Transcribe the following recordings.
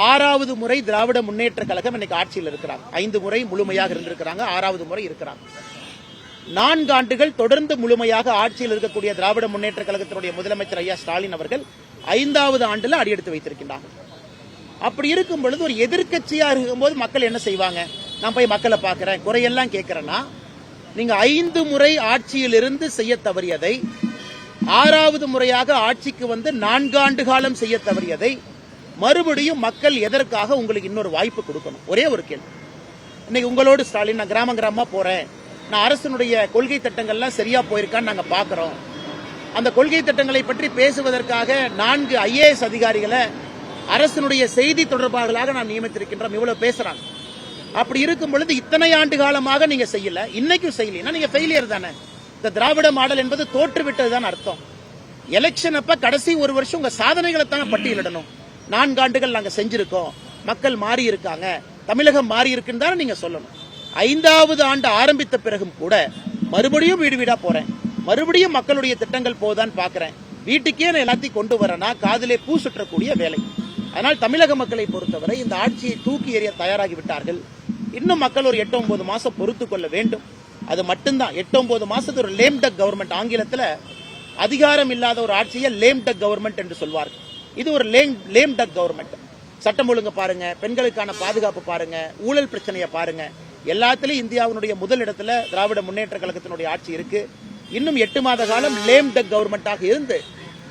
ஆறாவது முறை திராவிட முன்னேற்ற கழகம் இன்னைக்கு ஆட்சியில் இருக்கிறாங்க. 5 முறை முழுமையாக இருந்திருக்கிறாங்க, 6வது முறை இருக்கிறாங்க. 4 ஆண்டுகள் தொடர்ந்து முழுமையாக ஆட்சியில் இருக்கக்கூடிய திராவிட முன்னேற்ற கழகத்தினுடைய முதலமைச்சர் ஐயா ஸ்டாலின் அவர்கள் 5வது ஆண்டுல அடியெடுத்து வைத்திருக்கின்றாங்க. அப்படி இருக்கும் பொழுது ஒரு எதிர்க்கட்சியா இருக்கும்போது மக்கள் என்ன செய்வாங்க? நான் போய் மக்களை பார்க்கிறேன், குறையெல்லாம் கேட்கிறேன்னா, நீங்க 5 முறை ஆட்சியில் இருந்து செய்ய தவறியதை 6வது முறையாக ஆட்சிக்கு வந்து 4 ஆண்டு காலம் செய்ய தவறியதை மறுபடியும் மக்கள் எதற்காக உங்களுக்கு இன்னொரு வாய்ப்பு கொடுக்கணும்? ஒரே ஒரு கேள்வி. இன்னைக்கு உங்களோடு ஸ்டாலின், நான் கிராமமா போறேன், நான் அரசனுடைய கொள்கை திட்டங்கள்லாம் சரியா போயிருக்கான்னு நாங்க பாக்குறோம். அந்த கொள்கை திட்டங்களை பற்றி பேசுவதற்காக 4 IAS அதிகாரிகளை அரசனுடைய செய்தி தொடர்பாளர்களாக நான் நியமித்திருக்கின்றோம். இவ்வளவு பேசுறாங்க. அப்படி இருக்கும் பொழுது இத்தனை ஆண்டு காலமாக நீங்க செய்யல, இன்னைக்கும் செய்யலாம், நீங்க ஃபெயிலியர் தானே. இந்த திராவிட மாடல் என்பது தோற்றுவிட்டதுதான் அர்த்தம். எலெக்ஷன் அப்ப கடைசி ஒரு வருஷம் உங்க சாதனைகளை தானே பட்டியலிடணும். 4 ஆண்டுகள் நாங்க செஞ்சிருக்கோம், மக்கள் மாறி இருக்காங்க, தமிழகம் மாறி இருக்குன்னு தானே நீங்க சொல்லணும். 5வது ஆண்டு ஆரம்பித்த பிறகும் கூட மறுபடியும் வீடு வீடா போறேன், மறுபடியும் மக்களுடைய திட்டங்கள் போதான்னு பாக்குறேன். வீட்டுக்கே நான் எல்லாத்தையும் கொண்டு வரேன்னா காதிலே பூ சுற்றக்கூடிய வேலை. அதனால் தமிழக மக்களை பொறுத்தவரை இந்த ஆட்சியை தூக்கி எறிய தயாராகி விட்டார்கள். இன்னும் மக்கள் ஒரு 8-9 மாசம் பொறுத்துக் கொள்ள வேண்டும். அது மட்டும்தான். 8-9 மாசத்து ஒரு லேம் டக் கவர்மெண்ட், ஆங்கிலத்தில் அதிகாரம் இல்லாத ஒரு ஆட்சியை லேம் டக் கவர்மெண்ட் என்று சொல்வார்கள். இது ஒரு லேம் டக் கவர்மெண்ட். சட்டம் ஒழுங்கு பாருங்க, பெண்களுக்கான பாதுகாப்பு பாருங்க, ஊழல் பிரச்சனையை பாருங்க, எல்லாத்திலும் இந்தியாவினுடைய முதல் இடத்துல திராவிட முன்னேற்ற கழகத்தினுடைய ஆட்சி இருக்கு. இன்னும் 8 மாத காலம் லேம் டக் கவர்மெண்டாக இருந்து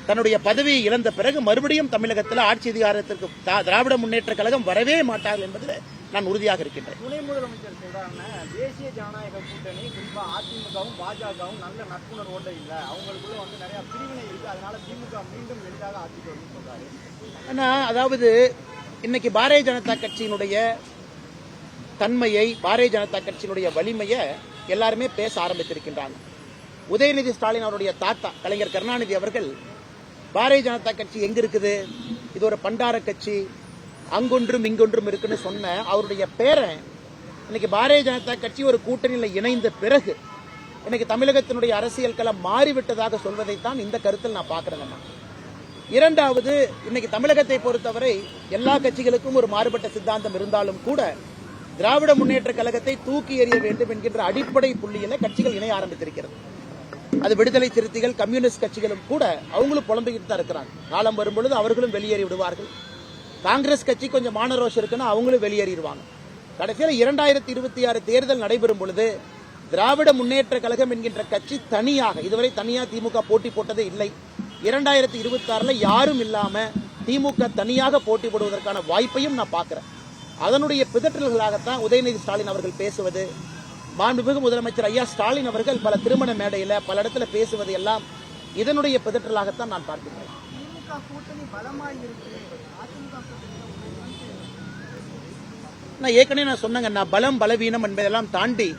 தன்னுடைய பதவியை இழந்த பிறகு மறுபடியும் தமிழகத்தில் ஆட்சி அதிகாரத்திற்கு திராவிட முன்னேற்ற கழகம் வரவே மாட்டார்கள் என்பதில் நான் உறுதியாக இருக்கின்றேன். துணை முதலமைச்சர் சொல்றாங்க, தேசிய ஜனநாயக கூட்டணி குறிப்பா அதிமுகவும் பாஜகவும் நல்ல நட்புணர்வோடு இல்ல, அவங்களுக்குள்ள வந்து நிறைய பிரிவினை இருக்கு, அதனால திமுக மீண்டும் எளிதாக ஆட்சிக்கு வரும்னு சொல்றாரு. ஆனா அதாவது இன்னைக்கு பாரதிய ஜனதா கட்சியினுடைய தன்மையை, பாரதிய ஜனதா கட்சியினுடைய வலிமையை எல்லாருமே பேச ஆரம்பித்திருக்கின்றாங்க. உதயநிதி ஸ்டாலின் அவருடைய தாத்தா கலைஞர் கருணாநிதி அவர்கள் பாரதிய ஜனதா கட்சி எங்க இருக்குது, இது ஒரு பண்டார கட்சி, அங்கொன்றும் இங்கொன்றும் இருக்குன்னு சொன்ன அவருடைய பேரன் இன்னைக்கு பாரதிய ஜனதா கட்சி ஒரு கூட்டணியில் இணைந்த பிறகு இன்னைக்கு தமிழகத்தினுடைய அரசியல் களம் மாறிவிட்டதாக சொல்வதைத்தான் இந்த கருத்தில் நான் பார்க்கிறேன். இரண்டாவது, இன்னைக்கு தமிழகத்தை பொறுத்தவரை எல்லா கட்சிகளுக்கும் ஒரு மாறுபட்ட சித்தாந்தம் இருந்தாலும் கூட திராவிட முன்னேற்ற கழகத்தை தூக்கி எறிய வேண்டும் என்கின்ற அடிப்படை புள்ளியில கட்சிகள் இணைய ஆரம்பித்திருக்கிறது. அது விடுதலை சிறுத்தைகள், கம்யூனிஸ்ட் கட்சிகளும் கூட அவங்களும் புலம்பிக்கிட்டு தான் இருக்கிறாங்க. காலம் வரும்பொழுது அவர்களும் வெளியேறி விடுவார்கள். காங்கிரஸ் கட்சி கொஞ்சம் மானரோஷம் இருக்குன்னா அவங்களும் வெளியேறிடுவாங்க. கடைசியில் 2026 தேர்தல் நடைபெறும் பொழுது திராவிட முன்னேற்ற கழகம் என்கின்ற கட்சி தனியாக, இதுவரை தனியாக திமுக போட்டி போட்டதே இல்லை. 2026 யாரும் இல்லாம திமுக தனியாக போட்டி போடுவதற்கான வாய்ப்பையும் நான் பார்க்கிறேன். அதனுடைய பிதற்றல்களாகத்தான் உதயநிதி ஸ்டாலின் அவர்கள் பேசுவது, மாண்புமிகு முதலமைச்சர் ஐயா ஸ்டாலின் அவர்கள் பல திருமண மேடையில பல இடத்துல பேசுவது எல்லாம் இதனுடைய பிதற்றலாகத்தான் நான் பார்க்கிறேன். நான் ஏற்கனவே சொன்னேங்க, பலம் பலவீனம் என்பதெல்லாம் தாண்டி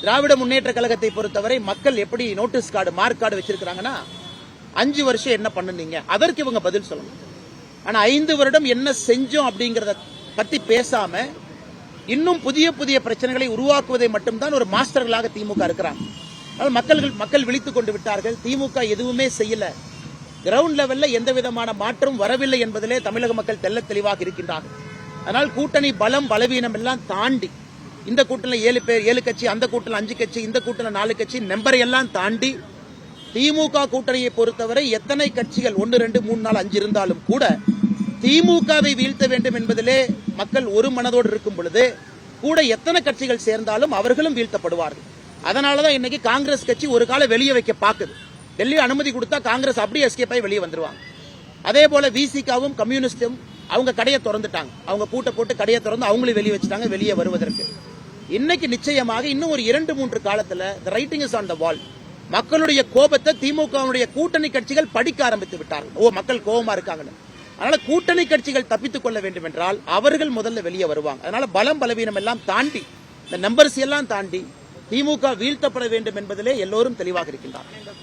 திராவிட முன்னேற்ற கழகத்தை பொறுத்தவரை மக்கள் எப்படி நோட்டீஸ் கார்டு, மார்க் கார்டு வச்சிருக்காங்கன்னா 5 வருஷம் என்ன பண்ணுனீங்க அதற்கு இவங்க பதில் சொல்லணும். ஆனா 5 வருடம் என்ன செஞ்சோம் அப்படிங்கறத பத்தி பேசாம இன்னும் புதிய புதிய பிரச்சனைகளை உருவாக்குவதை மட்டும்தான் ஒரு மாஸ்டர்களாக திமுக இருக்கிறாங்க. மக்கள் விழித்துக் கொண்டு விட்டார்கள். திமுக எதுவுமே செய்யல, கிரவுண்ட் லெவல்ல எந்த விதமான மாற்றம் வரவில்லை என்பதிலே தமிழக மக்கள் தெல்ல தெளிவாக இருக்கின்றார்கள். அதனால் கூட்டணி பலம் பலவீனம் எல்லாம் தாண்டி, இந்த கூட்டணியில் 7 பேர் 7 கட்சி, அந்த கூட்டணியில் 5 கட்சி, இந்த கூட்டணியில் 4 கட்சி, நம்பரை எல்லாம் தாண்டி திமுக கூட்டணியை பொறுத்தவரை எத்தனை கட்சிகள் 1, 2, 3, 4, 5 இருந்தாலும் கூட திமுகவை வீழ்த்த வேண்டும் என்பதிலே மக்கள் ஒரு மனதோடு இருக்கும் பொழுது கூட எத்தனை கட்சிகள் சேர்ந்தாலும் அவர்களும் வீழ்த்தப்படுவார்கள். அதனாலதான் இன்னைக்கு காங்கிரஸ் கட்சி ஒரு கால வெளியே வைக்க பாக்குது. டெல்லி அனுமதி கொடுத்தா காங்கிரஸ் அப்படியே எஸ்கேப் ஆகி வெளியே வந்துருவாங்க. அதே போல விசிகாவும் கம்யூனிஸ்டும் அவங்க கடையை திறந்துட்டாங்க, அவங்க பூட்டை போட்டு கடையை திறந்து அவங்களும் வெளியே வச்சுட்டாங்க வெளியே வருவதற்கு. இன்னைக்கு நிச்சயமாக இன்னும் ஒரு 2-3 காலத்துல the writing is on the wall. மக்களுடைய கோபத்தை திமுகவுடைய கூட்டணி கட்சிகள் படிக்க ஆரம்பித்து விட்டார்கள். ஓ, மக்கள் கோபமா இருக்காங்கன்னு. அதனால கூட்டணி கட்சிகள் தப்பித்துக் கொள்ள வேண்டும் என்றால் அவர்கள் முதல்ல வெளியே வருவாங்க. அதனால பலம் பலவீனம் எல்லாம் தாண்டி, இந்த நம்பர்ஸ் எல்லாம் தாண்டி திமுக வீழ்த்தப்பட வேண்டும் என்பதிலே எல்லோரும் தெளிவாக இருக்கின்றார்கள்.